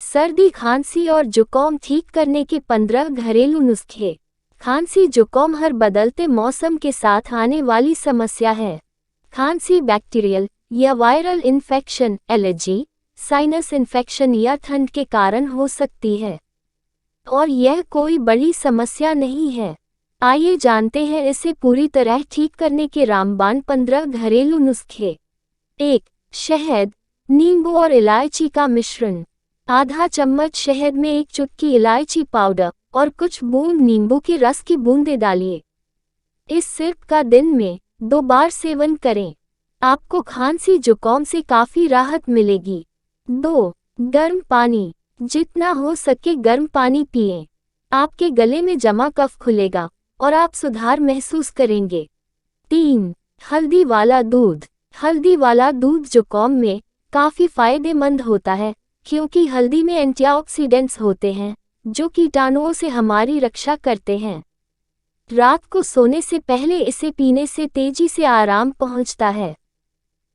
सर्दी, खांसी और जुकाम ठीक करने के 15 घरेलू नुस्खे। खांसी जुकाम हर बदलते मौसम के साथ आने वाली समस्या है। खांसी बैक्टीरियल या viral infection, allergy, sinus infection या ठंड के कारण हो सकती है और यह कोई बड़ी समस्या नहीं है। आइए जानते हैं इसे पूरी तरह ठीक करने के रामबाण 15 घरेलू नुस्खे। 1. शहद, नींबू और इलायची का मिश्रण। आधा चम्मच शहद में 1 चुटकी इलायची पाउडर और कुछ बूंद नींबू के रस की बूंदें डालिए। इस सिरप का दिन में 2 बार सेवन करें। आपको खांसी जुकाम से काफ़ी राहत मिलेगी। 2. गर्म पानी। जितना हो सके गर्म पानी पिएं। आपके गले में जमा कफ खुलेगा और आप सुधार महसूस करेंगे। 3. हल्दी वाला दूध। हल्दी वाला दूध जुकाम में काफ़ी फायदेमंद होता है क्योंकि हल्दी में एंटीऑक्सीडेंट्स होते हैं जो कीटाणुओं से हमारी रक्षा करते हैं। रात को सोने से पहले इसे पीने से तेजी से आराम पहुंचता है।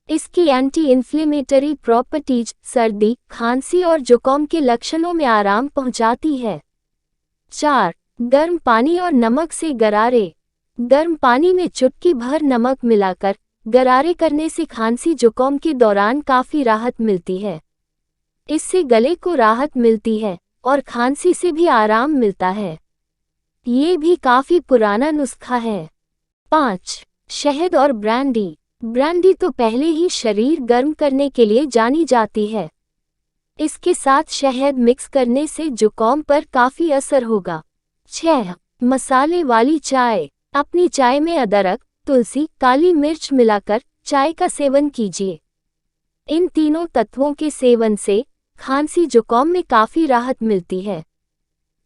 इसकी एंटी इन्फ्लेमेटरी प्रॉपर्टीज सर्दी, खांसी और जुकाम के लक्षणों में आराम पहुंचाती है। 4. गर्म पानी और नमक से गरारे। गर्म पानी में चुटकी भर नमक मिलाकर गरारे करने से खांसी जुकाम के दौरान काफ़ी राहत मिलती है। इससे गले को राहत मिलती है और खांसी से भी आराम मिलता है। ये भी काफ़ी पुराना नुस्खा है। 5. शहद और ब्रांडी। ब्रांडी तो पहले ही शरीर गर्म करने के लिए जानी जाती है। इसके साथ शहद मिक्स करने से जुकाम पर काफ़ी असर होगा। 6. मसाले वाली चाय। अपनी चाय में अदरक, तुलसी, काली मिर्च मिलाकर चाय का सेवन कीजिए। इन तीनों तत्वों के सेवन से खांसी जुकाम में काफ़ी राहत मिलती है।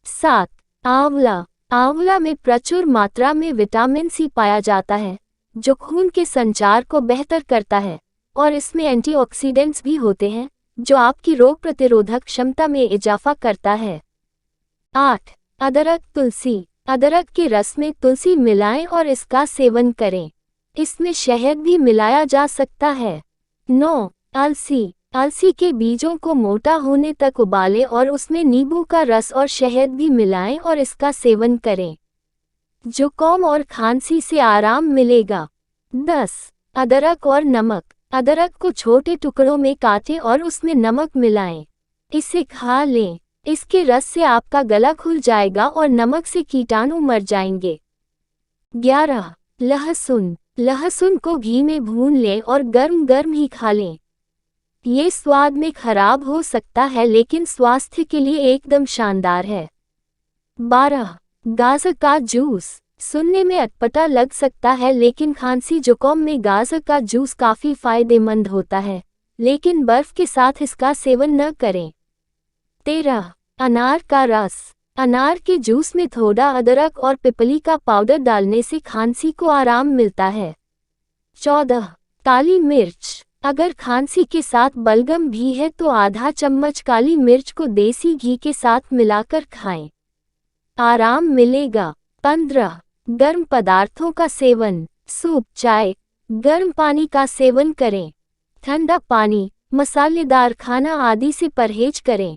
7. आंवला। आंवला में प्रचुर मात्रा में विटामिन सी पाया जाता है जो खून के संचार को बेहतर करता है और इसमें एंटीऑक्सीडेंट्स भी होते हैं जो आपकी रोग प्रतिरोधक क्षमता में इजाफा करता है। 8. अदरक, तुलसी। अदरक के रस में तुलसी मिलाएं और इसका सेवन करें। इसमें शहद भी मिलाया जा सकता है। 9. अलसी। अलसी के बीजों को मोटा होने तक उबालें और उसमें नींबू का रस और शहद भी मिलाएं और इसका सेवन करें। जुकाम और खांसी से आराम मिलेगा। 10. अदरक और नमक। अदरक को छोटे टुकड़ों में काटें और उसमें नमक मिलाएं। इसे खा लें। इसके रस से आपका गला खुल जाएगा और नमक से कीटाणु मर जाएंगे। 11. लहसुन। लहसुन को घी में भून लें और गर्म गर्म ही खा लें। ये स्वाद में खराब हो सकता है लेकिन स्वास्थ्य के लिए एकदम शानदार है। 12. गाजर का जूस। सुनने में अटपटा लग सकता है लेकिन खांसी जुकाम में गाजर का जूस काफ़ी फायदेमंद होता है, लेकिन बर्फ के साथ इसका सेवन न करें। 13. अनार का रस। अनार के जूस में थोड़ा अदरक और पिपली का पाउडर डालने से खांसी को आराम मिलता है। 14. काली मिर्च। अगर खांसी के साथ बलगम भी है तो आधा चम्मच काली मिर्च को देसी घी के साथ मिलाकर खाएं। आराम मिलेगा। 15. गर्म पदार्थों का सेवन। सूप, चाय, गर्म पानी का सेवन करें। ठंडा पानी, मसालेदार खाना आदि से परहेज करें।